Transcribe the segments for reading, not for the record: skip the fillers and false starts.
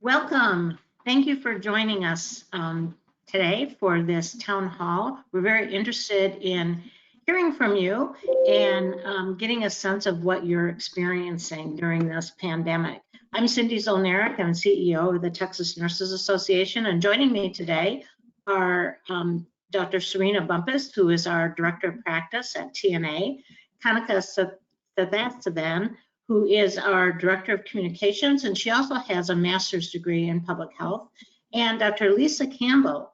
Welcome. Thank you for joining us today for this town hall. We're very interested in hearing from you and getting a sense of what you're experiencing during this pandemic. I'm Cindy Zolnarek. I'm CEO of the Texas Nurses Association, and joining me today are Dr. Serena Bumpus, who is our Director of Practice at TNA, Kanika Sathasavan, who is our Director of Communications, and she also has a master's degree in public health, and Dr. Lisa Campbell,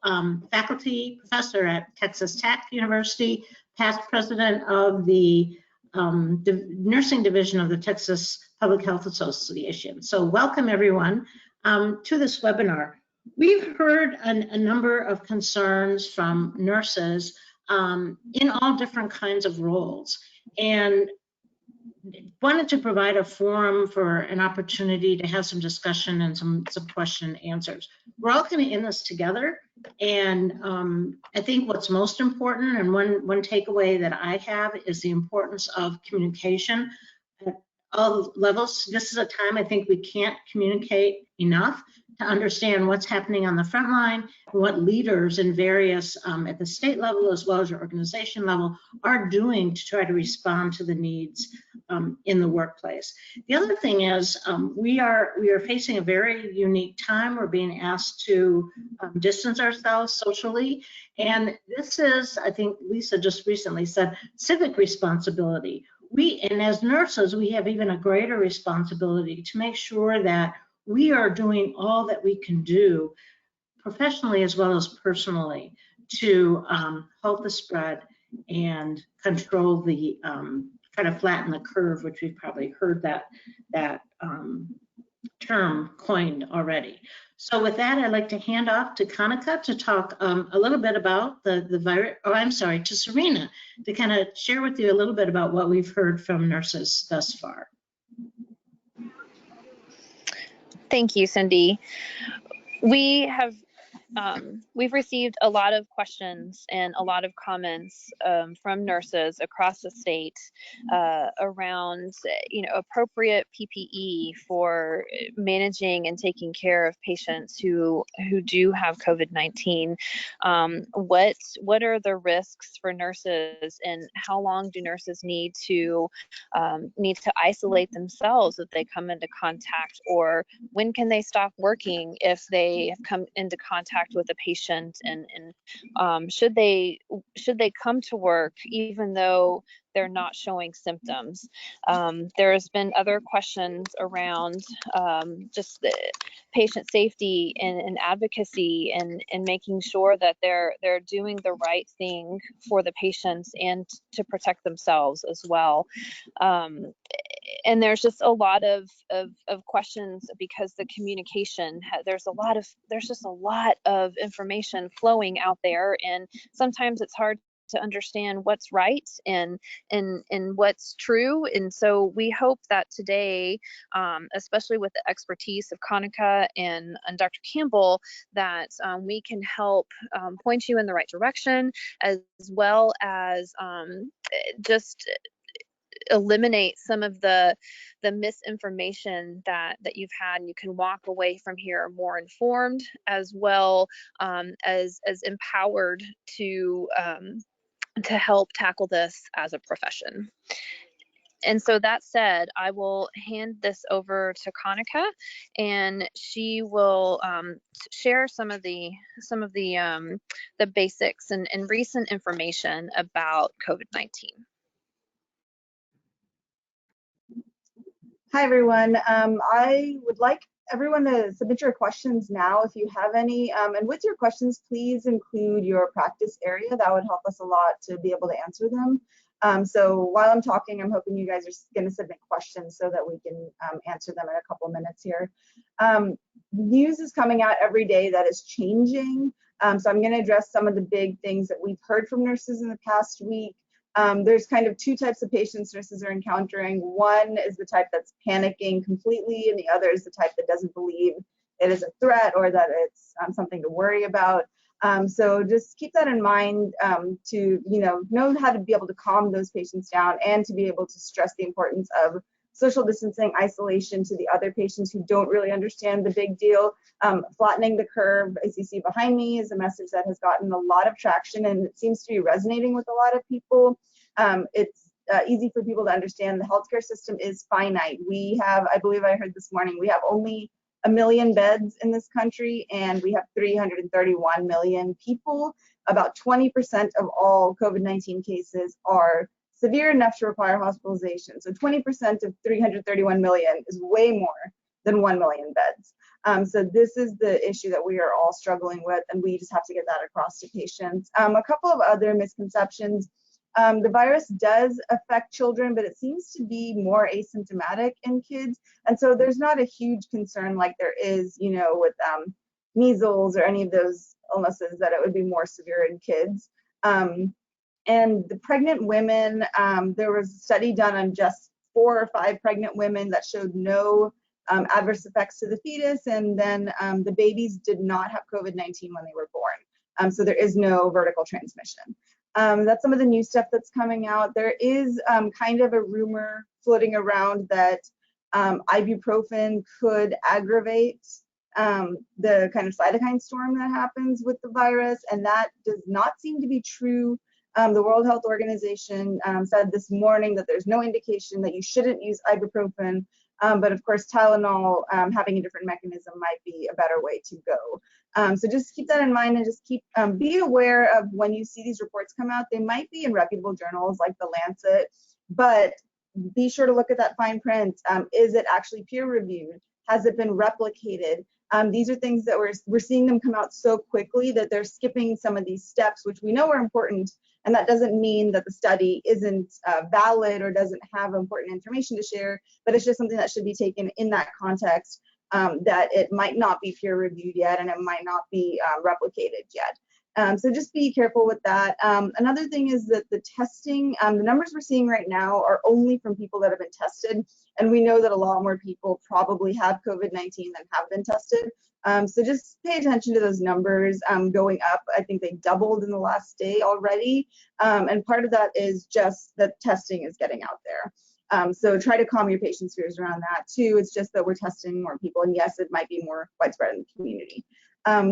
faculty professor at Texas Tech University, past president of the nursing division of the Texas Public Health Association. So welcome everyone to this webinar. We've heard a number of concerns from nurses in all different kinds of roles, and wanted to provide a forum for an opportunity to have some discussion and some question and answers. We're all kind of in this together, and I think what's most important, and one takeaway that I have, is the importance of communication at all levels. This is a time I think we can't communicate enough to understand what's happening on the front line and what leaders in various, at the state level as well as your organization level, are doing to try to respond to the needs in the workplace. The other thing is we are facing a very unique time. We're being asked to distance ourselves socially, and this is, I think Lisa just recently said, civic responsibility. And as nurses, we have even a greater responsibility to make sure that we are doing all that we can do professionally as well as personally to halt the spread and control the, try to flatten the curve, which we've probably heard that term coined already. So with that, I'd like to hand off to Kanika to talk a little bit about the virus, to Serena, to kind of share with you a little bit about what we've heard from nurses thus far. Thank you, Cindy. We've received a lot of questions and a lot of comments from nurses across the state around, appropriate PPE for managing and taking care of patients who do have COVID-19. What are the risks for nurses, and how long do nurses need to isolate themselves if they come into contact, or when can they stop working if they have come into contact with a patient, and should they come to work even though they're not showing symptoms? There's been other questions around just the patient safety and advocacy and making sure that they're doing the right thing for the patients and to protect themselves as well. And there's just a lot of questions because the communication, there's just a lot of information flowing out there, and sometimes it's hard to understand what's right and what's true. And so we hope that today, especially with the expertise of Kanika and Dr. Campbell, that we can help point you in the right direction, as well as just eliminate some of the misinformation that you've had, and you can walk away from here more informed, as well as empowered to help tackle this as a profession. And so that said, I will hand this over to Kanika, and she will share some of the basics and recent information about COVID-19. Hi, everyone. I would like everyone to submit your questions now if you have any. And with your questions, please include your practice area. That would help us a lot to be able to answer them. So while I'm talking, I'm hoping you guys are going to submit questions so that we can answer them in a couple minutes here. News is coming out every day that is changing. So I'm going to address some of the big things that we've heard from nurses in the past week. There's kind of two types of patients nurses are encountering. One is the type that's panicking completely, and the other is the type that doesn't believe it is a threat or that it's something to worry about. So just keep that in mind to know how to be able to calm those patients down, and to be able to stress the importance of social distancing, isolation to the other patients who don't really understand the big deal. Flattening the curve, as you see behind me, is a message that has gotten a lot of traction, and it seems to be resonating with a lot of people. It's easy for people to understand the healthcare system is finite. We have, I believe I heard this morning, we have only 1 million beds in this country, and we have 331 million people. About 20% of all COVID-19 cases are severe enough to require hospitalization. So 20% of 331 million is way more than 1 million beds. So this is the issue that we are all struggling with, and we just have to get that across to patients. A couple of other misconceptions. The virus does affect children, but it seems to be more asymptomatic in kids. And so there's not a huge concern like there is, you know, with measles or any of those illnesses, that it would be more severe in kids. And the pregnant women, there was a study done on just 4 or 5 pregnant women that showed no adverse effects to the fetus, and then the babies did not have COVID-19 when they were born. So there is no vertical transmission. That's some of the new stuff that's coming out. There is kind of a rumor floating around that ibuprofen could aggravate the kind of cytokine storm that happens with the virus, and that does not seem to be true. The World Health Organization said this morning that there's no indication that you shouldn't use ibuprofen, but of course Tylenol, having a different mechanism, might be a better way to go. So just keep that in mind, and just be aware of when you see these reports come out. They might be in reputable journals like the Lancet, but be sure to look at that fine print. Is it actually peer reviewed? Has it been replicated? These are things that we're seeing them come out so quickly that they're skipping some of these steps, which we know are important. And that doesn't mean that the study isn't valid or doesn't have important information to share, but it's just something that should be taken in that context, that it might not be peer reviewed yet, and it might not be replicated yet. So just be careful with that. Another thing is that the testing, the numbers we're seeing right now are only from people that have been tested. And we know that a lot more people probably have COVID-19 than have been tested. So just pay attention to those numbers going up. I think they doubled in the last day already. And part of that is just that testing is getting out there. So try to calm your patients' fears around that too. It's just that we're testing more people, and yes, it might be more widespread in the community.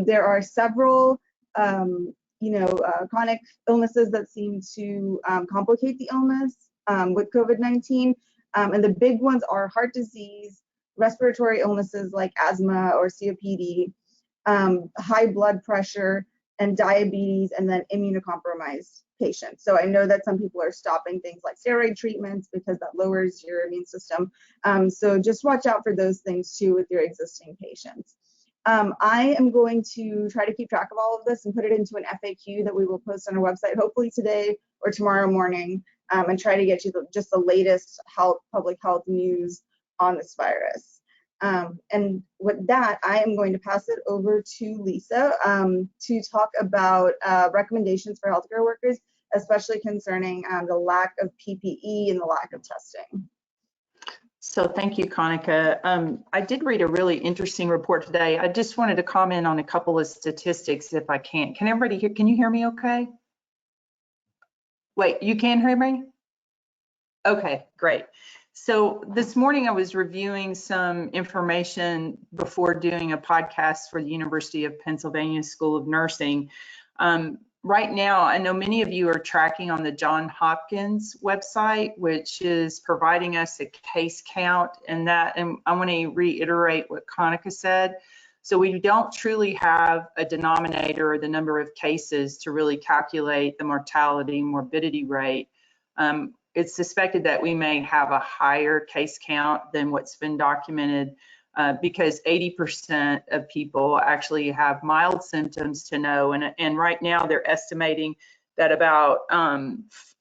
There are several chronic illnesses that seem to complicate the illness with COVID-19. And the big ones are heart disease, respiratory illnesses like asthma or COPD, high blood pressure, and diabetes, and then immunocompromised patients. So I know that some people are stopping things like steroid treatments because that lowers your immune system. So just watch out for those things too with your existing patients. I am going to try to keep track of all of this and put it into an FAQ that we will post on our website, hopefully today or tomorrow morning, and try to get you just the latest public health news on this virus. And with that, I am going to pass it over to Lisa to talk about recommendations for healthcare workers, especially concerning the lack of PPE and the lack of testing. So thank you, Kanika. I did read a really interesting report today. I just wanted to comment on a couple of statistics if I can. Can everybody hear? Can you hear me okay? Wait, you can hear me? Okay, great. So this morning I was reviewing some information before doing a podcast for the University of Pennsylvania School of Nursing. Right now, I know many of you are tracking on the Johns Hopkins website, which is providing us a case count, and I want to reiterate what Kanika said. So we don't truly have a denominator or the number of cases to really calculate the mortality and morbidity rate. It's suspected that we may have a higher case count than what's been documented because 80% of people actually have mild symptoms to know. And right now they're estimating that about,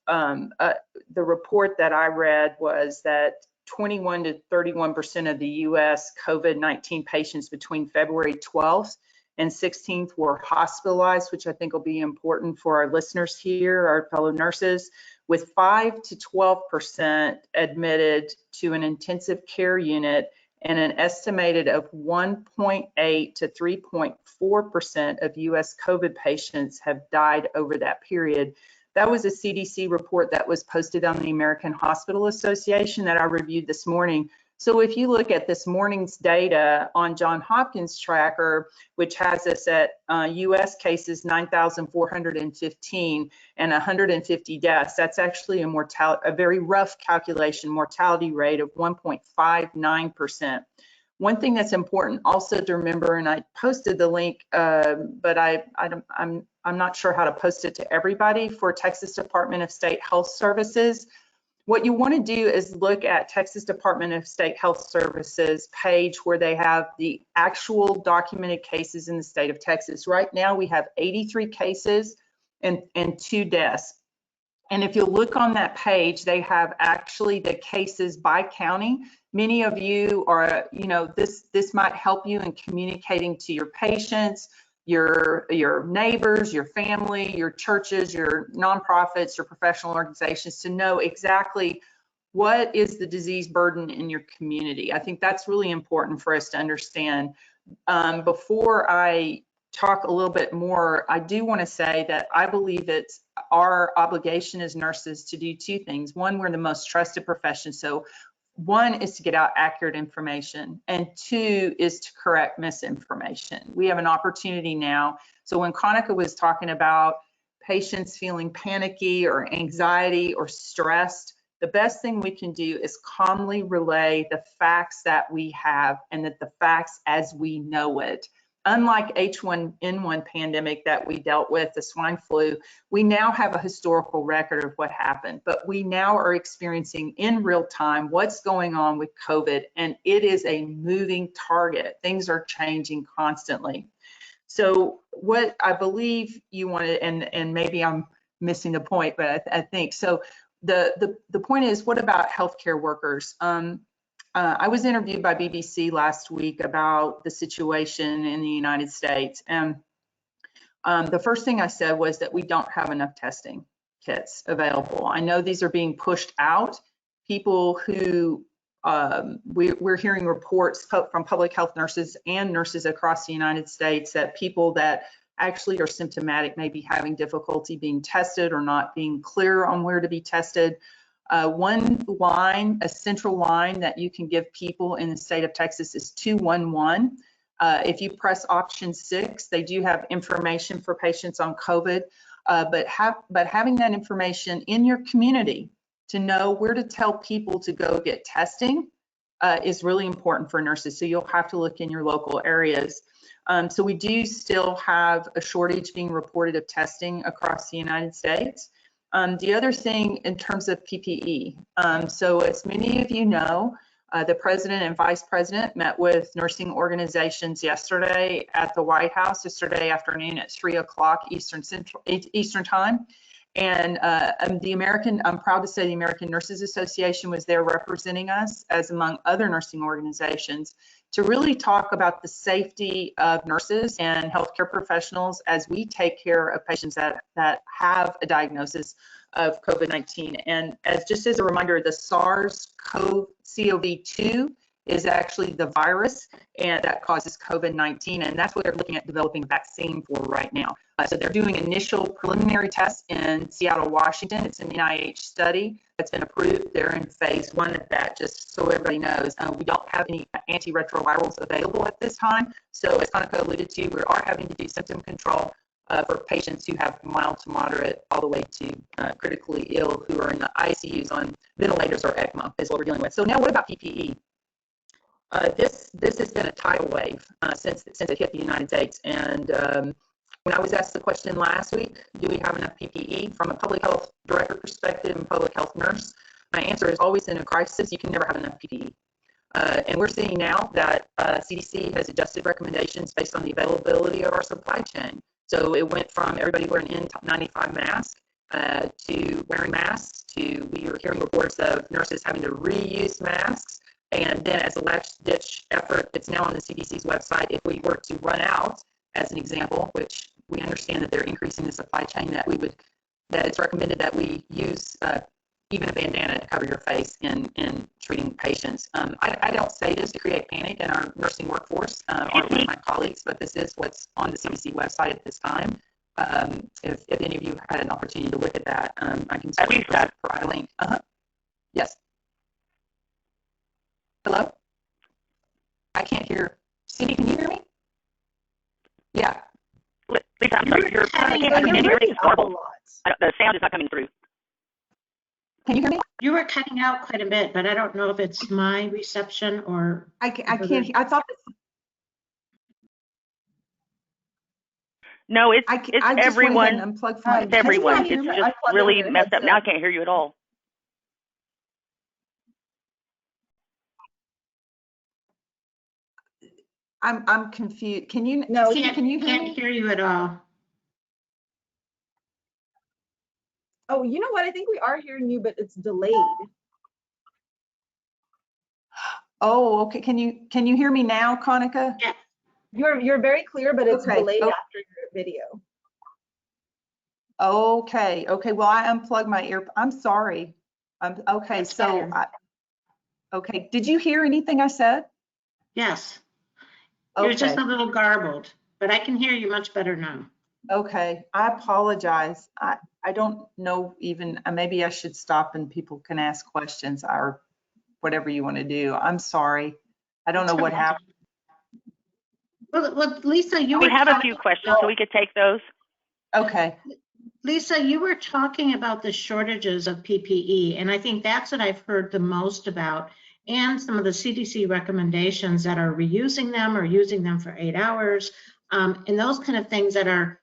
the report that I read was that 21 to 31% of the US COVID-19 patients between February 12th and 16th were hospitalized, which I think will be important for our listeners here, our fellow nurses, with 5 to 12% admitted to an intensive care unit, and an estimated of 1.8 to 3.4% of US COVID patients have died over that period. That was a CDC report that was posted on the American Hospital Association that I reviewed this morning. So if you look at this morning's data on Johns Hopkins tracker, which has us at US cases 9,415 and 150 deaths, that's actually a very rough calculation, mortality rate of 1.59%. One thing that's important also to remember, and I posted the link, but I'm not sure how to post it to everybody, for Texas Department of State Health Services. What you want to do is look at Texas Department of State Health Services page where they have the actual documented cases in the state of Texas. Right now we have 83 cases and 2 deaths. And if you look on that page, they have actually the cases by county. Many of you are, this might help you in communicating to your patients, your neighbors, your family, your churches, your nonprofits, your professional organizations, to know exactly what is the disease burden in your community. I think that's really important for us to understand. Before I talk a little bit more, I do want to say that I believe it's our obligation as nurses to do 2 things. One, we're the most trusted profession. So 1 is to get out accurate information, and 2 is to correct misinformation. We have an opportunity now. So when Kanika was talking about patients feeling panicky or anxiety or stressed, the best thing we can do is calmly relay the facts that we have, and that the facts as we know it. Unlike H1N1 pandemic that we dealt with, the swine flu, we now have a historical record of what happened, but we now are experiencing in real time what's going on with COVID, and it is a moving target. Things are changing constantly. So what I believe you wanted, and maybe I'm missing the point, but I think, so the point is, what about healthcare workers? I was interviewed by BBC last week about the situation in the United States, and the first thing I said was that we don't have enough testing kits available. I know these are being pushed out. People who, we're hearing reports from public health nurses and nurses across the United States that people that actually are symptomatic may be having difficulty being tested or not being clear on where to be tested. One line, a central line that you can give people in the state of Texas is 211. If you press option 6, they do have information for patients on COVID, but having that information in your community to know where to tell people to go get testing is really important for nurses. So you'll have to look in your local areas. So we do still have a shortage being reported of testing across the United States. The other thing in terms of PPE, so as many of you know, the president and vice president met with nursing organizations yesterday at the White House, yesterday afternoon at 3 o'clock Eastern time. And I'm proud to say the American Nurses Association was there representing us, as among other nursing organizations, to really talk about the safety of nurses and healthcare professionals as we take care of patients that have a diagnosis of COVID-19. And just as a reminder, the SARS-CoV-2 is actually the virus and that causes COVID-19, and that's what they're looking at developing a vaccine for right now. So they're doing initial preliminary tests in Seattle, Washington. It's an NIH study that's been approved. They're in phase 1 of that, just so everybody knows. We don't have any antiretrovirals available at this time. So as Kanika alluded to, we are having to do symptom control for patients who have mild to moderate all the way to critically ill who are in the ICUs on ventilators or ECMO is what we're dealing with. So now what about PPE? This has been a tidal wave since it hit the United States. And when I was asked the question last week, do we have enough PPE from a public health director perspective and public health nurse, my answer is always in a crisis, you can never have enough PPE. And we're seeing now that CDC has adjusted recommendations based on the availability of our supply chain. So it went from everybody wearing an N95 mask to wearing masks to we are hearing reports of nurses having to reuse masks. And then as a last-ditch effort, it's now on the CDC's website. If we were to run out, as an example, which we understand that they're increasing the supply chain, that it's recommended that we use even a bandana to cover your face in treating patients. I don't say this to create panic in our nursing workforce or with my colleagues, but this is what's on the CDC website at this time. If any of you had an opportunity to look at that, I can At least that. provide a link. Yes. Hello? I can't hear. Cindy, can you hear me? Yeah. Lisa, I'm sorry. You're cutting can't out. understand you. You're Everything's breaking up a garbled. lot. The sound is not coming through. Can you hear me? You were cutting out quite a bit, but I don't know if it's my reception or. I can't. I thought that. No, it's I just went ahead everyone. and unplugged from It's everyone. Can you It's hear me? just Unplug really your messed up. headset. Now I can't hear you at all. I'm confused. Can you? No, Cindy, can you hear Can't me? hear you at all. Oh, you know what? I think we are hearing you, but it's delayed. Oh, okay. Can you hear me now, Konica? Yeah. You're very clear, but it's Okay. delayed Oh. after your video. Okay. Okay. Well, I unplugged my ear. I'm sorry. Okay. That's So, better. okay. Did you hear anything I said? Yes. It was just Okay. a little garbled, but I can hear you much better now. Okay. I apologize. I don't know even, maybe I should stop and people can ask questions or whatever you want to do. I'm sorry. I don't know what happened. Well, Lisa, you We were have a talking few questions, so we could take those. Okay. Lisa, you were talking about the shortages of PPE, and I think that's what I've heard the most about, and some of the CDC recommendations that are reusing them or using them for 8 hours, and those kind of things that are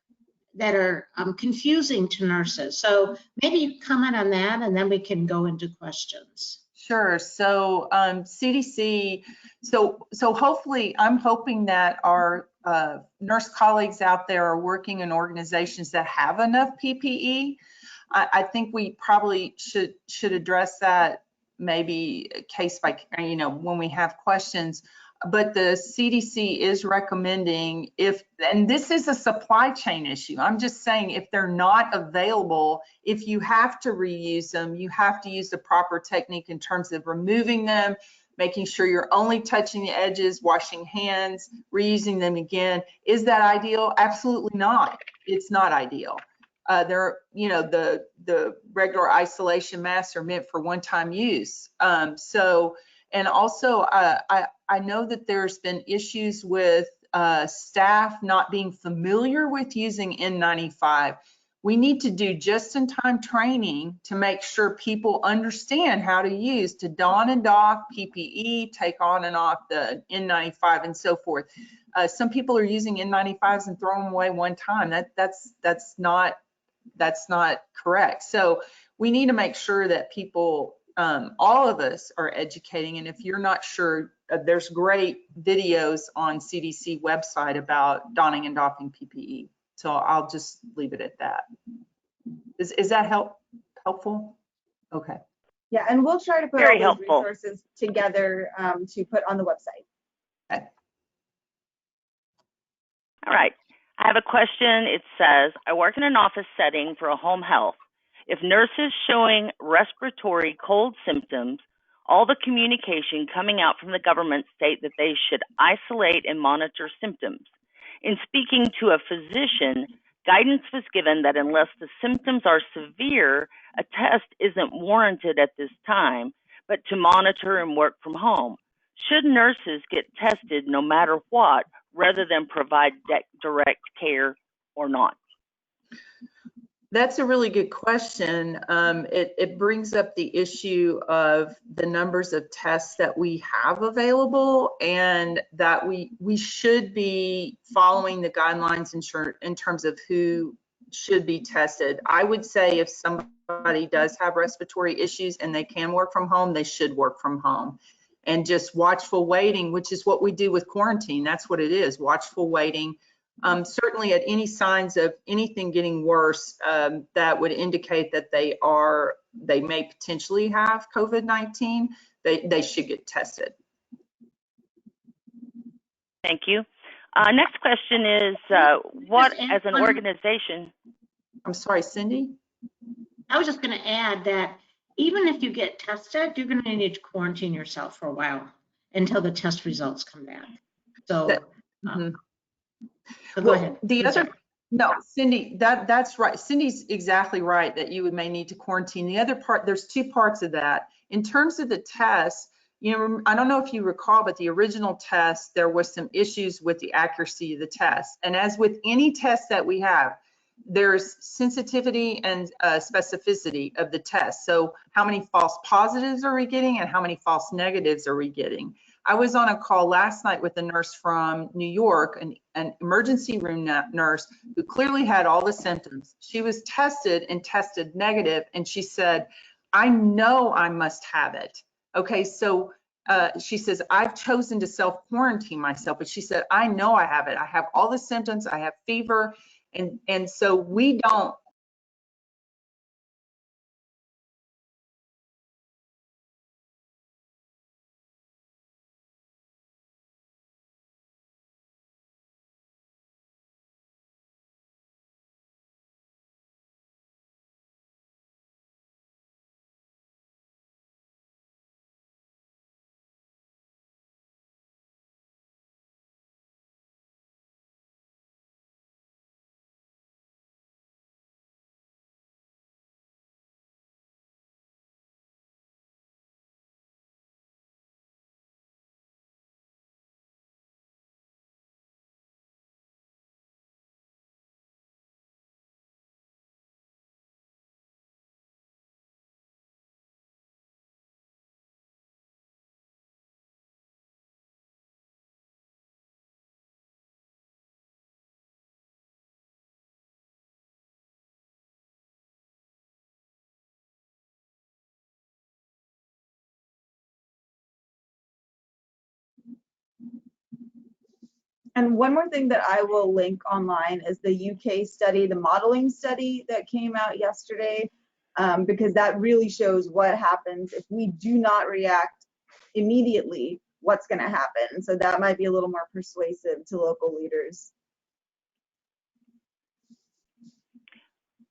confusing to nurses. So maybe you comment on that, and then we can go into questions. Sure. So CDC, so hopefully, I'm hoping that our nurse colleagues out there are working in organizations that have enough PPE. I think we probably should address that maybe case by, when we have questions. But the CDC is recommending and this is a supply chain issue. I'm just saying if they're not available, if you have to reuse them, you have to use the proper technique in terms of removing them, making sure you're only touching the edges, washing hands, reusing them again. Is that ideal? Absolutely not. It's not ideal. The regular isolation masks are meant for one-time use. And also, I know that there's been issues with staff not being familiar with using N95. We need to do just-in-time training to make sure people understand how to use, to don and doff PPE, take on and off the N95 and so forth. Some people are using N95s and throwing them away one time. That's not correct. So we need to make sure that people, all of us are educating. And if you're not sure, there's great videos on CDC website about donning and doffing PPE. So I'll just leave it at that. Is that helpful? Okay. Yeah, and we'll try to put Very all those helpful. resources together to put on the website. Okay. All right. I have a question. It says, I work in an office setting for a home health. If nurses showing respiratory cold symptoms, all the communication coming out from the government state that they should isolate and monitor symptoms. In speaking to a physician, guidance was given that unless the symptoms are severe, a test isn't warranted at this time, but to monitor and work from home. Should nurses get tested no matter what, rather than provide direct care or not? That's a really good question. It brings up the issue of the numbers of tests that we have available, and that we should be following the guidelines in terms of who should be tested. I would say if somebody does have respiratory issues and they can work from home, they should work from home. And just watchful waiting, which is what we do with quarantine. That's what it is, watchful waiting. Certainly at any signs of anything getting worse, that would indicate that they may potentially have COVID-19, they should get tested. Thank you. Next question is, what as an organization? I'm sorry, Cindy? I was just going to add that even if you get tested, you're going to need to quarantine yourself for a while until the test results come back. So, so go ahead. The No, Cindy, that's right. Cindy's exactly right that you may need to quarantine. The other part, there's two parts of that. In terms of the test, you know, I don't know if you recall, but the original test, there was some issues with the accuracy of the test. And as with any test that we have, there's sensitivity and specificity of the test. So how many false positives are we getting and how many false negatives are we getting? I was on a call last night with a nurse from New York, an emergency room nurse who clearly had all the symptoms. She was tested and tested negative, and she said, I know I must have it. Okay, so she says, I've chosen to self-quarantine myself, but she said, I know I have it. I have all the symptoms, I have fever, and so we don't. And one more thing that I will link online is the UK study, the modeling study that came out yesterday, because that really shows what happens if we do not react immediately, what's going to happen. So that might be a little more persuasive to local leaders.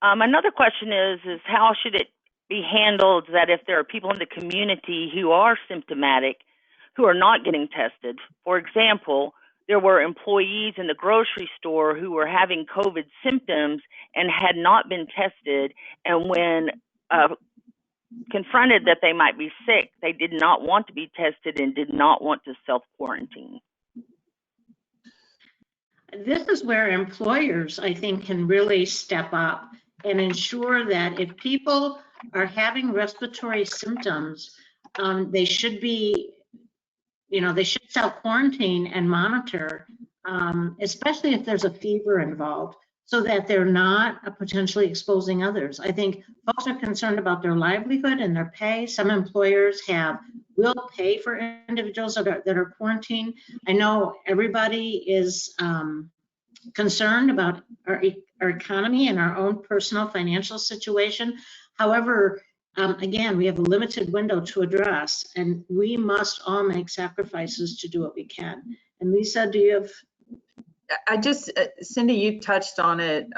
Another question is how should it be handled that if there are people in the community who are symptomatic who are not getting tested? For example, there were employees in the grocery store who were having COVID symptoms and had not been tested, and when confronted that they might be sick, they did not want to be tested and did not want to self-quarantine. This is where employers, I think, can really step up and ensure that if people are having respiratory symptoms, they should be, they should self-quarantine and monitor, especially if there's a fever involved, so that they're not potentially exposing others. I think folks are concerned about their livelihood and their pay. Some employers will pay for individuals that are quarantined. I know everybody is concerned about our economy and our own personal financial situation. However, again, we have a limited window to address, and we must all make sacrifices to do what we can. And Lisa, do you have? Cindy, you touched on it.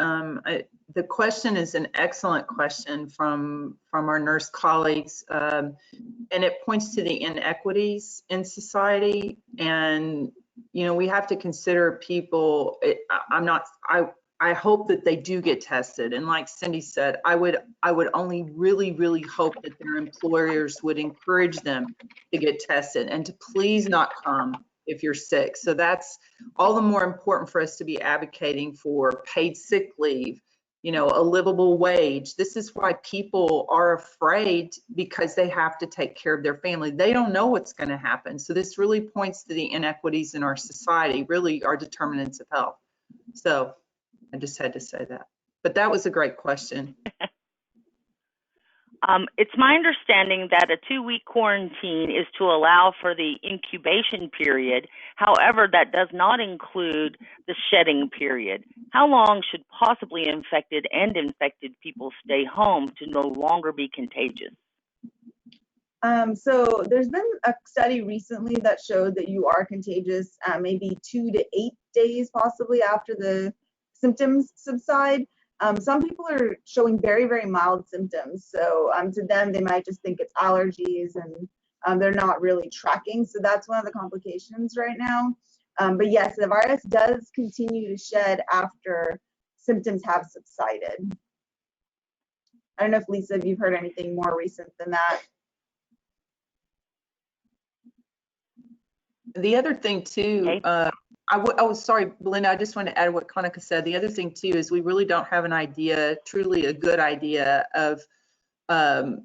The question is an excellent question from our nurse colleagues, and it points to the inequities in society. And we have to consider people. I hope that they do get tested. And like Cindy said, I would only really, really hope that their employers would encourage them to get tested and to please not come if you're sick. So that's all the more important for us to be advocating for paid sick leave, a livable wage. This is why people are afraid, because they have to take care of their family. They don't know what's going to happen. So this really points to the inequities in our society, really are determinants of health. So I just had to say that. But that was a great question. It's my understanding that a 2-week quarantine is to allow for the incubation period. However, that does not include the shedding period. How long should possibly infected and infected people stay home to no longer be contagious? So there's been a study recently that showed that you are contagious maybe 2 to 8 days possibly after the symptoms subside. Some people are showing very, very mild symptoms. So to them, they might just think it's allergies, and they're not really tracking. So that's one of the complications right now. But yes, the virus does continue to shed after symptoms have subsided. I don't know if Lisa, if you've heard anything more recent than that. The other thing too, Okay. sorry, Belinda, I just want to add what Kanika said. The other thing too is we really don't have an idea, truly a good idea of how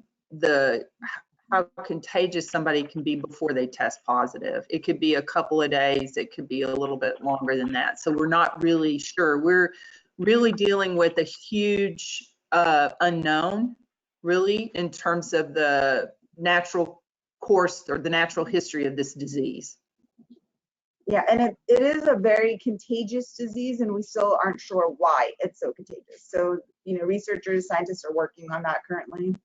contagious somebody can be before they test positive. It could be a couple of days, it could be a little bit longer than that. So we're not really sure. We're really dealing with a huge unknown, really, in terms of the natural course or the natural history of this disease. Yeah, and it is a very contagious disease, and we still aren't sure why it's so contagious. So, you know, researchers, scientists are working on that currently.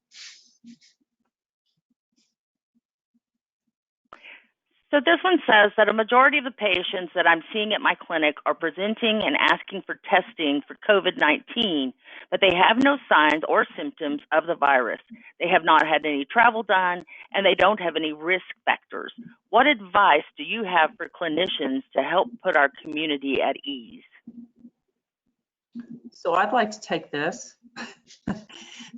So this one says that a majority of the patients that I'm seeing at my clinic are presenting and asking for testing for COVID-19, but they have no signs or symptoms of the virus. They have not had any travel done, and they don't have any risk factors. What advice do you have for clinicians to help put our community at ease? So I'd like to take this.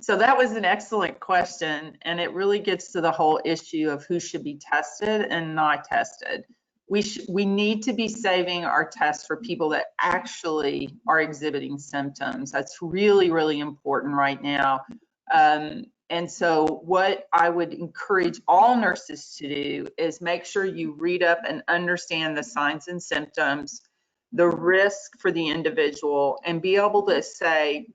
So that was an excellent question, and it really gets to the whole issue of who should be tested and not tested. We need to be saving our tests for people that actually are exhibiting symptoms. That's really, really important right now. And so what I would encourage all nurses to do is make sure you read up and understand the signs and symptoms, the risk for the individual, and be able to say,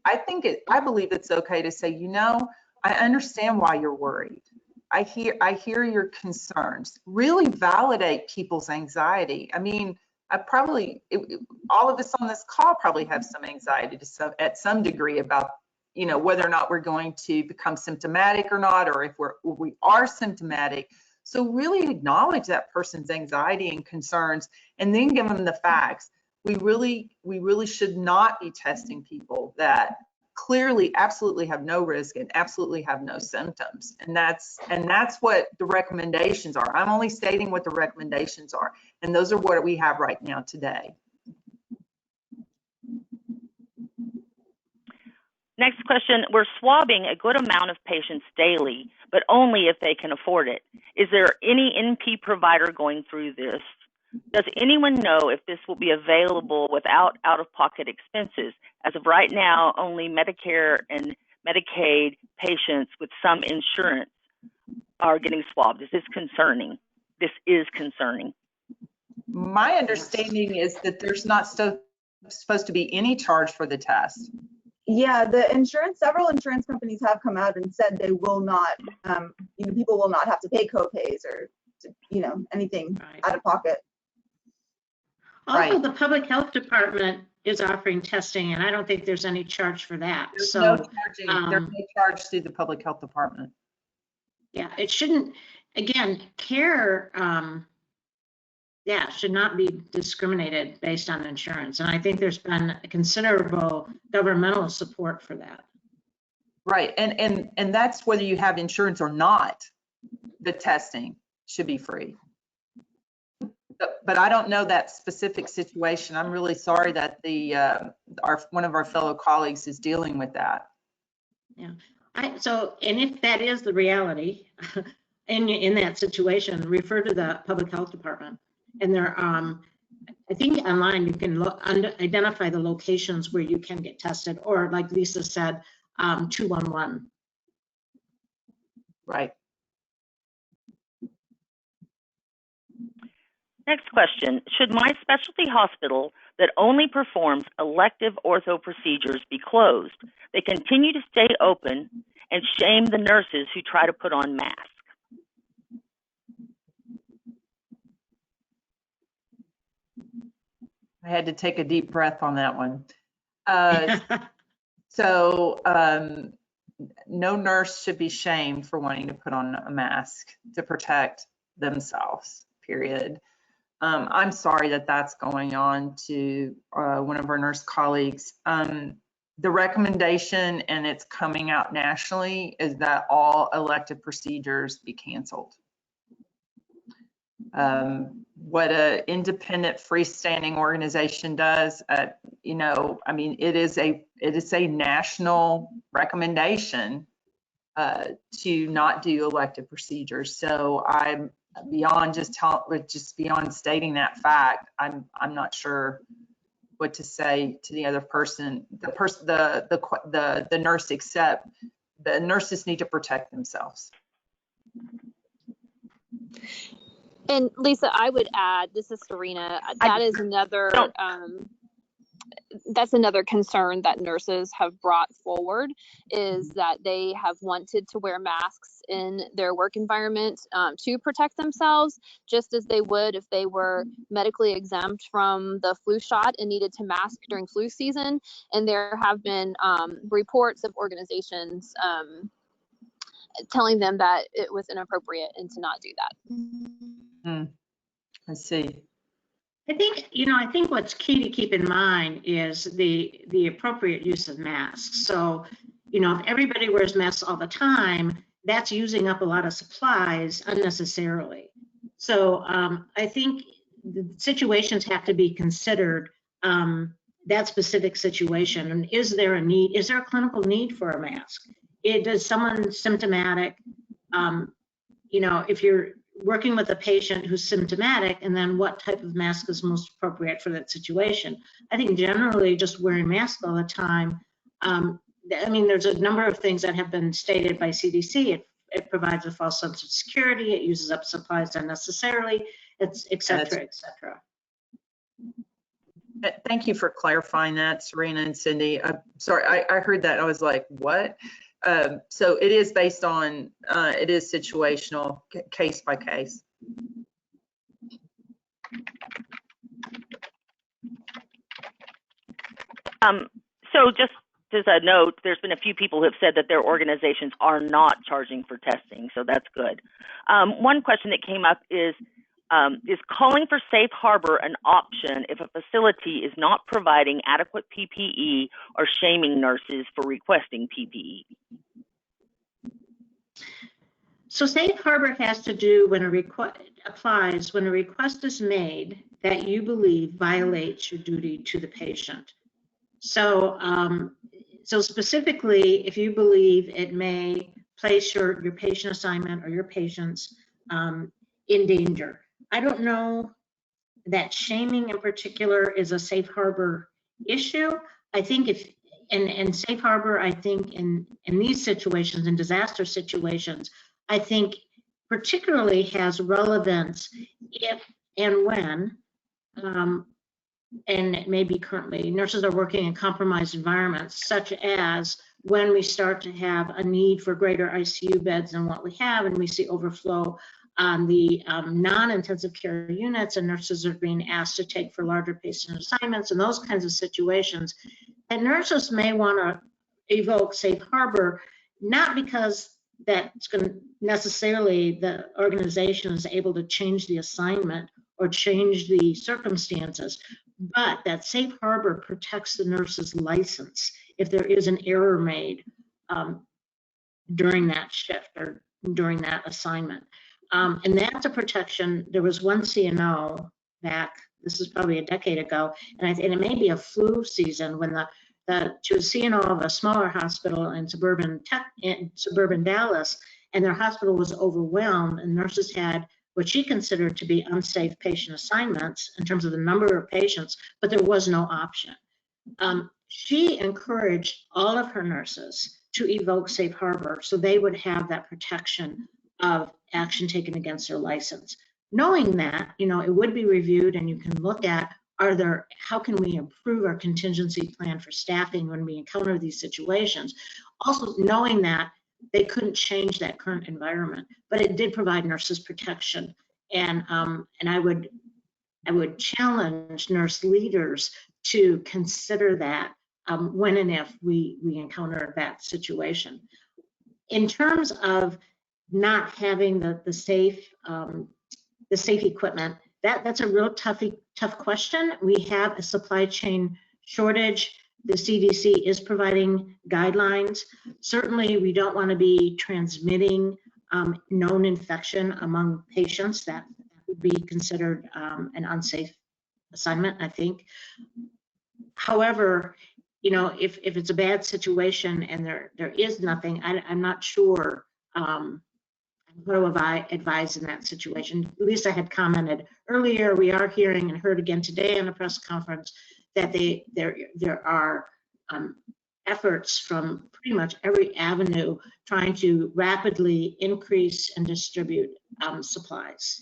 I believe it's okay to say, you know, I understand why you're worried. I hear your concerns. Really validate people's anxiety. I mean, all of us on this call probably have some anxiety at some degree about, you know, whether or not we're going to become symptomatic or not, or if we are symptomatic. So really acknowledge that person's anxiety and concerns, and then give them the facts. We really should not be testing people that clearly absolutely have no risk and absolutely have no symptoms. And that's what the recommendations are. I'm only stating what the recommendations are, and those are what we have right now today. Next question, we're swabbing a good amount of patients daily, but only if they can afford it. Is there any NP provider going through this? Does anyone know if this will be available without out-of-pocket expenses? As of right now, only Medicare and Medicaid patients with some insurance are getting swabbed. Is this concerning? This is concerning. My understanding is that there's not supposed to be any charge for the test. Yeah, several insurance companies have come out and said they will not, you know, people will not have to pay co-pays or, you know, anything out of pocket. Also, the public health department is offering testing, and I don't think there's any charge for that. There's So no charge through the public health department. yeah, it shouldn't, again, care, should not be discriminated based on insurance. And I think there's been considerable governmental support for that. Right, and that's whether you have insurance or not, the testing should be free. But I don't know that specific situation. I'm really sorry that one of our fellow colleagues is dealing with that. Yeah. And if that is the reality, in that situation, refer to the public health department. And there, I think online you can identify the locations where you can get tested, or like Lisa said, 211. Right. Next question, should my specialty hospital that only performs elective ortho procedures be closed? They continue to stay open and shame the nurses who try to put on masks. I had to take a deep breath on that one. No nurse should be shamed for wanting to put on a mask to protect themselves, period. I'm sorry that that's going on to one of our nurse colleagues. The recommendation, and it's coming out nationally, is that all elective procedures be canceled. What an independent freestanding organization does, you know, I mean, it is a national recommendation to not do elective procedures. So I'm beyond just beyond stating that fact. I'm not sure what to say to the other person, the nurse, except the nurses need to protect themselves. And Lisa, I would add, this is Serena, that is another, that's another concern that nurses have brought forward, is that they have wanted to wear masks in their work environment to protect themselves, just as they would if they were medically exempt from the flu shot and needed to mask during flu season. And there have been reports of organizations telling them that it was inappropriate and to not do that. I see. I think, I think what's key to keep in mind is the appropriate use of masks. So, if everybody wears masks all the time, that's using up a lot of supplies unnecessarily. So I think the situations have to be considered, that specific situation. And is there a need? Is there a clinical need for a mask? Does someone symptomatic, if you're working with a patient who's symptomatic, and then what type of mask is most appropriate for that situation? I think generally just wearing masks all the time, there's a number of things that have been stated by CDC. It provides a false sense of security, it uses up supplies unnecessarily, et cetera, et cetera. Thank you for clarifying that, Serena and Cindy. Sorry, I heard that. I was like, what? So it is based on, it is situational, case by case. So just as a note, there's been a few people who have said that their organizations are not charging for testing, so that's good. One question that came up is calling for safe harbor an option if a facility is not providing adequate PPE or shaming nurses for requesting PPE? So safe harbor has to do when a request applies when a request is made that you believe violates your duty to the patient. So, so specifically, if you believe it may place your patient assignment or your patients in danger. I don't know that shaming in particular is a safe harbor issue. I think and safe harbor, I think in these situations, in disaster situations, I think particularly has relevance if and when, and it may be currently, nurses are working in compromised environments, such as when we start to have a need for greater ICU beds than what we have, and we see overflow on the non-intensive care units, and nurses are being asked to take for larger patient assignments and those kinds of situations. And nurses may want to evoke safe harbor, not because that's going to necessarily the organization is able to change the assignment or change the circumstances, but that safe harbor protects the nurse's license if there is an error made during that shift or during that assignment. And that's a protection. There was one CNO back, this is probably a decade ago, and it may be a flu season when she was CNO of a smaller hospital in suburban Dallas, and their hospital was overwhelmed, and nurses had what she considered to be unsafe patient assignments in terms of the number of patients, but there was no option. She encouraged all of her nurses to evoke safe harbor so they would have that protection of action taken against their license. Knowing that, it would be reviewed, and you can look at how can we improve our contingency plan for staffing when we encounter these situations. Also knowing that they couldn't change that current environment, but it did provide nurses protection. And I would challenge nurse leaders to consider that when and if we encounter that situation. In terms of not having the safe equipment, that's a real tough question. We have a supply chain shortage. The CDC is providing guidelines. Certainly, we don't want to be transmitting known infection among patients. That would be considered an unsafe assignment, I think. However, you know, if it's a bad situation and there is nothing, I'm not sure what do I advise in that situation. Lisa had commented earlier, we are hearing and heard again today in a press conference that there are efforts from pretty much every avenue trying to rapidly increase and distribute supplies.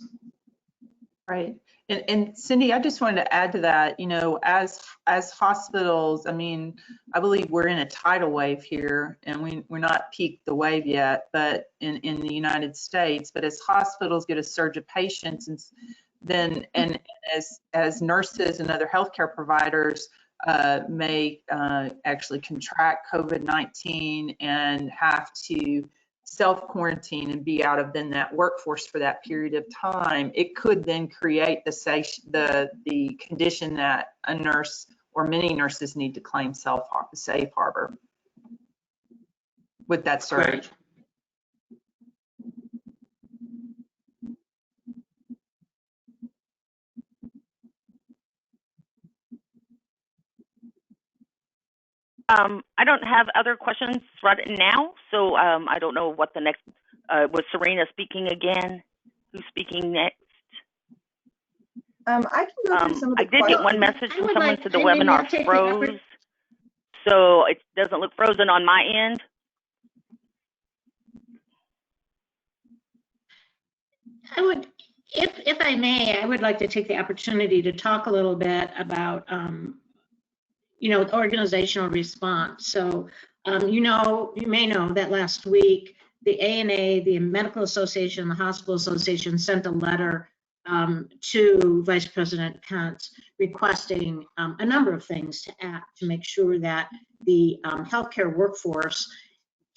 Right. And Cindy, I just wanted to add to that, you know, as hospitals, I mean, I believe we're in a tidal wave here, and we're not peaked the wave yet, but in the United States, but as hospitals get a surge of patients, and as nurses and other healthcare providers may actually contract COVID-19 and have to self-quarantine and be out of then that workforce for that period of time, it could then create the condition that a nurse or many nurses need to claim safe harbor with that surge. I don't have other questions right now, so I don't know what the next, was Serena speaking again? Who's speaking next? I can go through some of the I did get one message I from would someone like- said the I mean, I'll webinar take the froze, so it doesn't look frozen on my end. I would, if I may, I would like to take the opportunity to talk a little bit about, you know, organizational response. So, you may know that last week, the ANA, the Medical Association, the Hospital Association sent a letter to Vice President Pence requesting a number of things to act to make sure that the healthcare workforce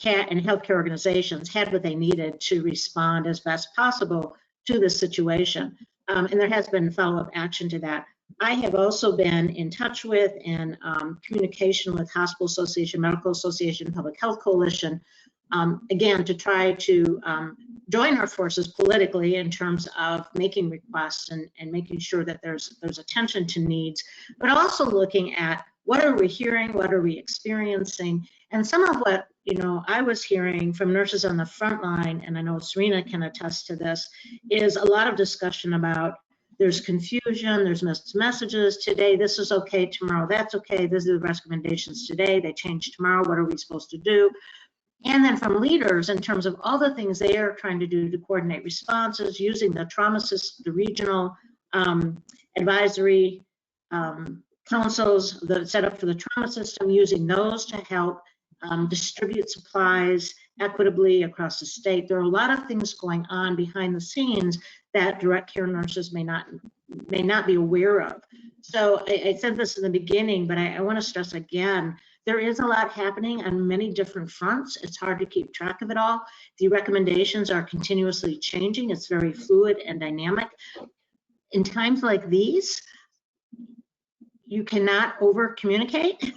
and healthcare organizations had what they needed to respond as best possible to this situation. And there has been follow-up action to that. I have also been in touch with and communication with Hospital Association, Medical Association, Public Health Coalition, again, to try to join our forces politically in terms of making requests and making sure that there's attention to needs, but also looking at what are we hearing, what are we experiencing, and some of what, you know, I was hearing from nurses on the front line, and I know Serena can attest to this, is a lot of discussion about there's confusion, there's mixed messages today, this is okay, tomorrow that's okay, these are the recommendations today, they change tomorrow, what are we supposed to do? And then from leaders in terms of all the things they are trying to do to coordinate responses, using the trauma system, the regional advisory councils that are set up for the trauma system, using those to help distribute supplies equitably across the state. There are a lot of things going on behind the scenes that direct care nurses may not be aware of. So I said this in the beginning, but I want to stress again, there is a lot happening on many different fronts. It's hard to keep track of it all. The recommendations are continuously changing. It's very fluid and dynamic. In times like these, you cannot over communicate.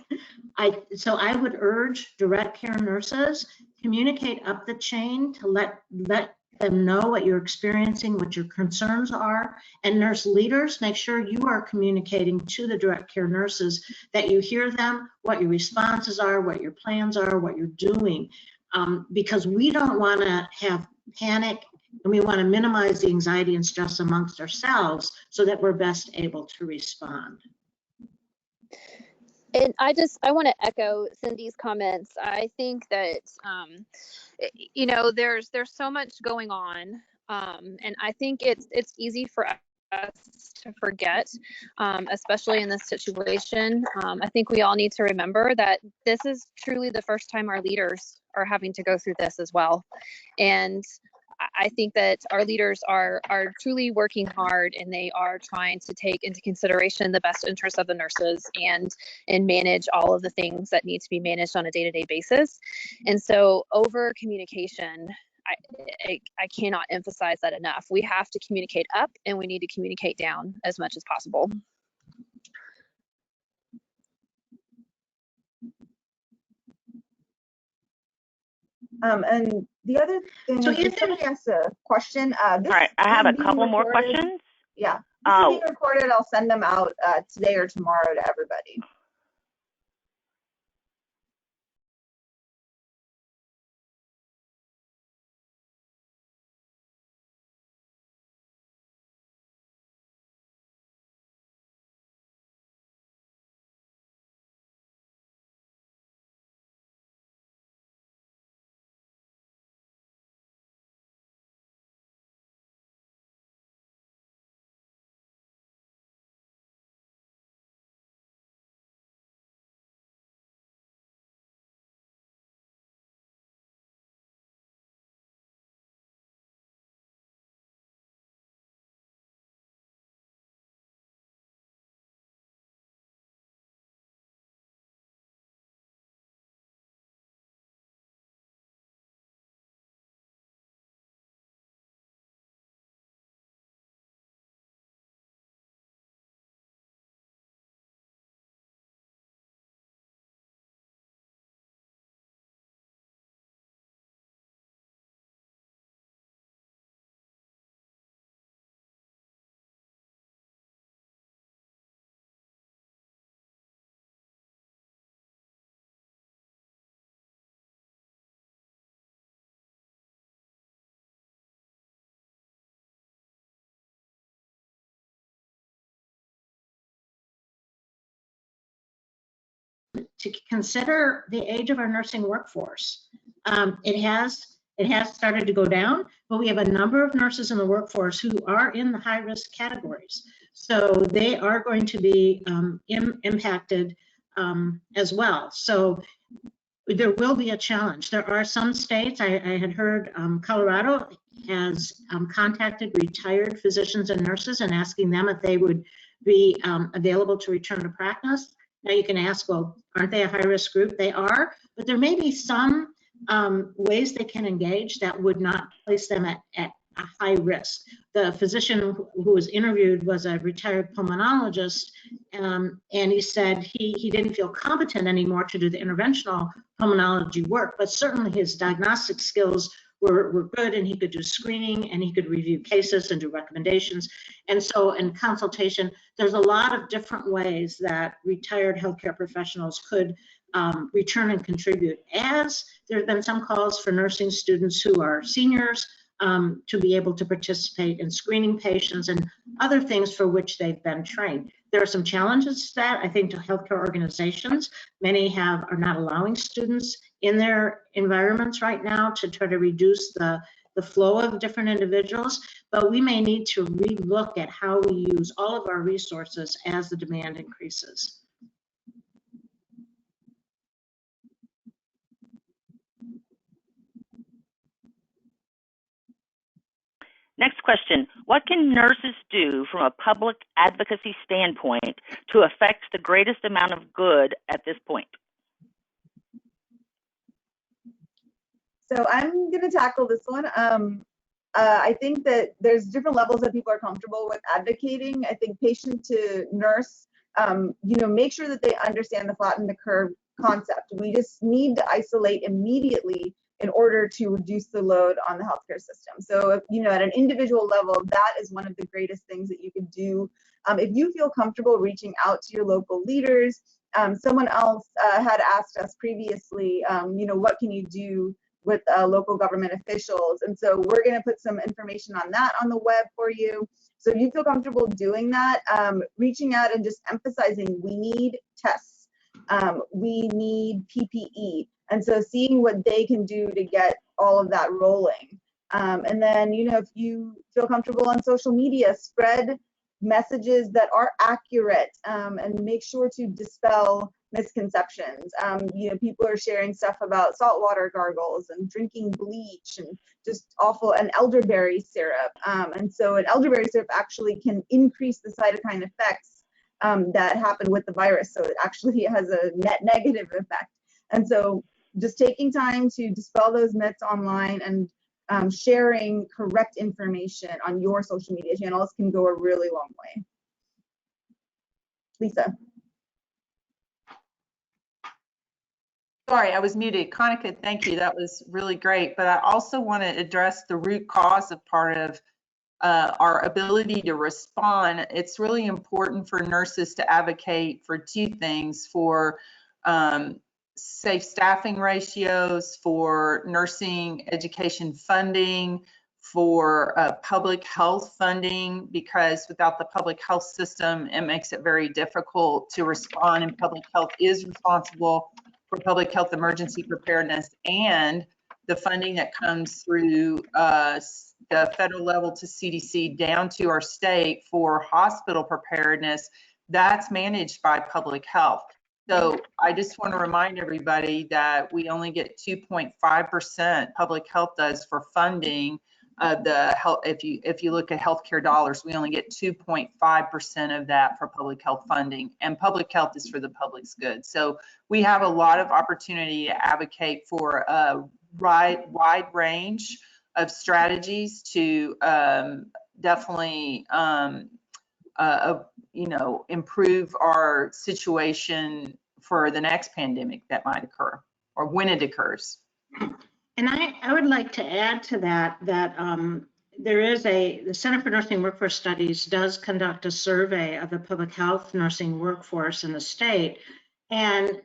So I would urge direct care nurses, communicate up the chain to let them know what you're experiencing, what your concerns are, and nurse leaders, make sure you are communicating to the direct care nurses that you hear them, what your responses are, what your plans are, what you're doing, because we don't want to have panic, and we want to minimize the anxiety and stress amongst ourselves so that we're best able to respond. And I want to echo Cindy's comments. I think that, you know, there's so much going on, and I think it's easy for us to forget, especially in this situation. I think we all need to remember that this is truly the first time our leaders are having to go through this as well. And I think that our leaders are truly working hard, and they are trying to take into consideration the best interests of the nurses and manage all of the things that need to be managed on a day-to-day basis. And so over communication, I cannot emphasize that enough. We have to communicate up, and we need to communicate down as much as possible. And the other thing is, if somebody asks a question, All right, I have a couple more questions. Yeah, this is being recorded. I'll send them out today or tomorrow to everybody. to consider the age of our nursing workforce. It has started to go down, but we have a number of nurses in the workforce who are in the high-risk categories. So they are going to be impacted as well. So there will be a challenge. There are some states, I had heard Colorado has contacted retired physicians and nurses and asking them if they would be available to return to practice. Now you can ask, well, aren't they a high-risk group? They are, but there may be some ways they can engage that would not place them at a high risk. The physician who was interviewed was a retired pulmonologist, and he said he didn't feel competent anymore to do the interventional pulmonology work, but certainly his diagnostic skills were good, and he could do screening, and he could review cases and do recommendations. And so in consultation, there's a lot of different ways that retired healthcare professionals could return and contribute. As there have been some calls for nursing students who are seniors to be able to participate in screening patients and other things for which they've been trained. There are some challenges to that, I think, to healthcare organizations. Many are not allowing students in their environments right now to try to reduce the flow of different individuals, but we may need to relook at how we use all of our resources as the demand increases. Next question, what can nurses do from a public advocacy standpoint to affect the greatest amount of good at this point? So I'm going to tackle this one. I think that there's different levels that people are comfortable with advocating. I think patient to nurse, make sure that they understand the flatten the curve concept. We just need to isolate immediately in order to reduce the load on the healthcare system. So, at an individual level, that is one of the greatest things that you could do. If you feel comfortable reaching out to your local leaders, someone else had asked us previously, what can you do with local government officials? And so we're going to put some information on that on the web for you. So if you feel comfortable doing that, reaching out and just emphasizing we need tests, we need PPE. And so seeing what they can do to get all of that rolling. And then, if you feel comfortable on social media, spread messages that are accurate and make sure to dispel misconceptions. People are sharing stuff about saltwater gargles and drinking bleach and just awful, and elderberry syrup. And so an elderberry syrup actually can increase the cytokine effects that happen with the virus. So it actually has a net negative effect. And so just taking time to dispel those myths online and sharing correct information on your social media channels can go a really long way. Lisa. Sorry, I was muted. Konica, thank you. That was really great. But I also want to address the root cause of part of our ability to respond. It's really important for nurses to advocate for two things: for safe staffing ratios, for nursing education funding, for public health funding, because without the public health system, it makes it very difficult to respond, and public health is responsible for public health emergency preparedness, and the funding that comes through the federal level to CDC down to our state for hospital preparedness, that's managed by public health. So I just want to remind everybody that we only get 2.5%, public health does, for funding of the health. If you look at healthcare dollars, we only get 2.5% of that for public health funding, and public health is for the public's good. So we have a lot of opportunity to advocate for a wide range of strategies to definitely improve our situation for the next pandemic that might occur, or when it occurs. And I would like to add to that there is the Center for Nursing Workforce Studies does conduct a survey of the public health nursing workforce in the state, and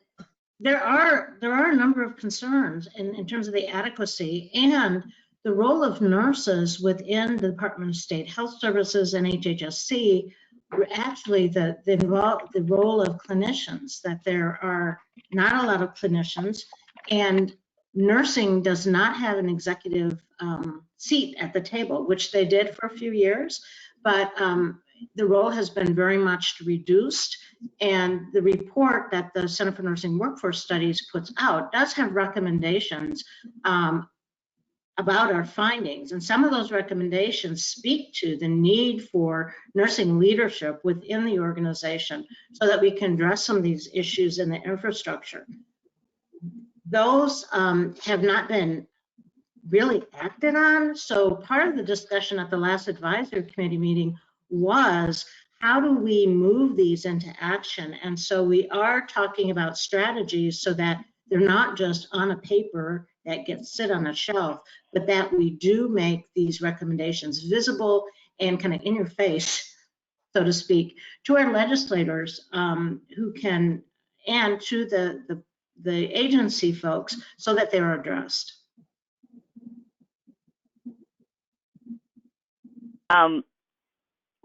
there are a number of concerns in terms of the adequacy and the role of nurses within the Department of State Health Services and HHSC actually the role of clinicians, that there are not a lot of clinicians, and nursing does not have an executive seat at the table, which they did for a few years, but the role has been very much reduced. And the report that the Center for Nursing Workforce Studies puts out does have recommendations about our findings. And some of those recommendations speak to the need for nursing leadership within the organization so that we can address some of these issues in the infrastructure. Those have not been really acted on. So part of the discussion at the last advisory committee meeting was, how do we move these into action? And so we are talking about strategies so that they're not just on a paper that gets sit on a shelf, but that we do make these recommendations visible and kind of in your face, so to speak, to our legislators who can, and to the agency folks, so that they're addressed.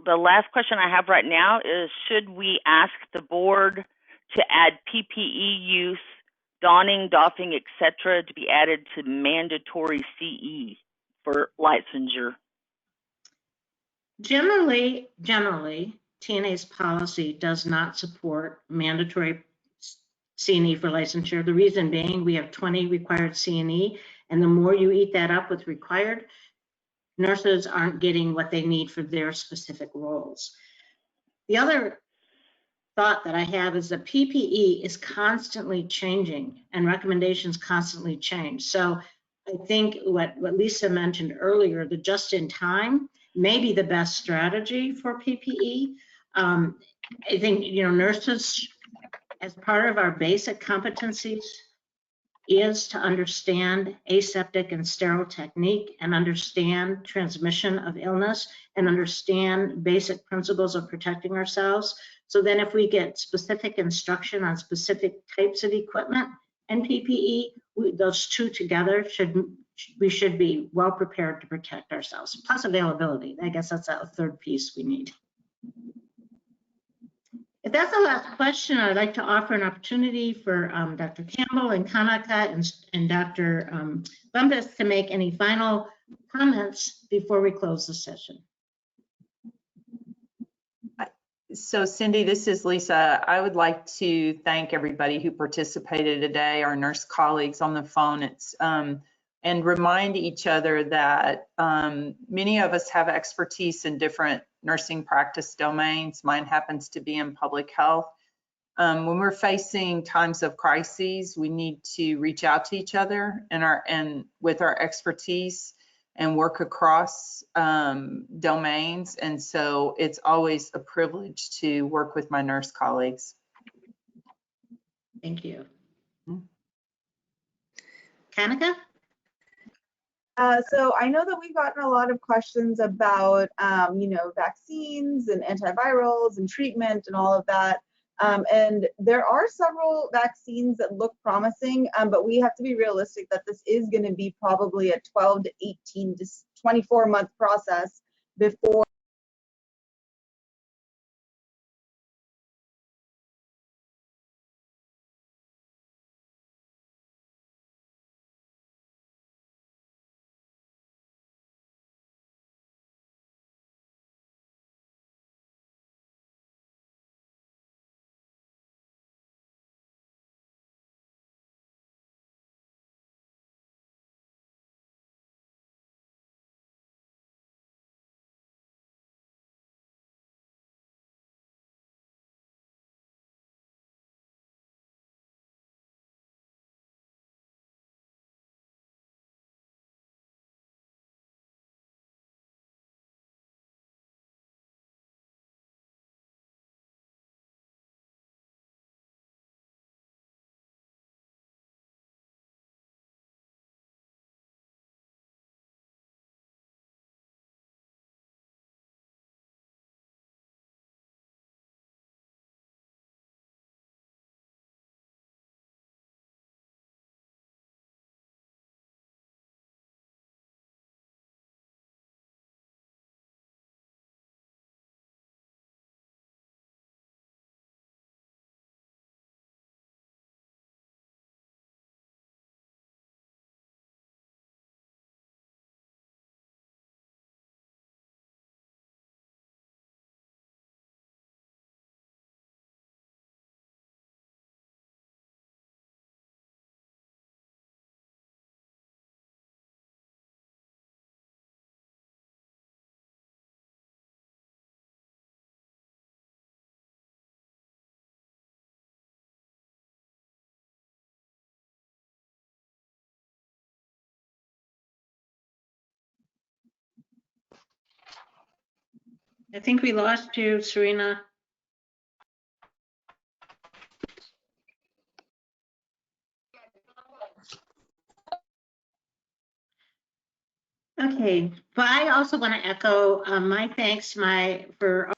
The last question I have right now is, should we ask the board to add PPE use, donning, doffing, etc., to be added to mandatory CE for licensure? Generally, TNA's policy does not support mandatory C&E for licensure. The reason being, we have 20 required C&E, and the more you eat that up with required, nurses aren't getting what they need for their specific roles. The other thought that I have is that PPE is constantly changing and recommendations constantly change. So I think what Lisa mentioned earlier, the just in time may be the best strategy for PPE. I think, nurses, as part of our basic competencies, is to understand aseptic and sterile technique and understand transmission of illness and understand basic principles of protecting ourselves. So then if we get specific instruction on specific types of equipment and PPE, those two together we should be well prepared to protect ourselves. Plus availability. I guess that's a third piece we need. If that's the last question, I'd like to offer an opportunity for Dr. Campbell and Kanaka and Dr. Bumpus to make any final comments before we close the session. So Cindy, this is Lisa. I would like to thank everybody who participated today, our nurse colleagues on the phone. And remind each other that many of us have expertise in different nursing practice domains. Mine happens to be in public health. When we're facing times of crises, we need to reach out to each other and with our expertise and work across domains. And so it's always a privilege to work with my nurse colleagues. Thank you. Kanaka? So I know that we've gotten a lot of questions about, vaccines and antivirals and treatment and all of that. And there are several vaccines that look promising, but we have to be realistic that this is going to be probably a 12 to 18 to 24-month process before I think we lost you, Serena. Okay, but I also want to echo my thanks for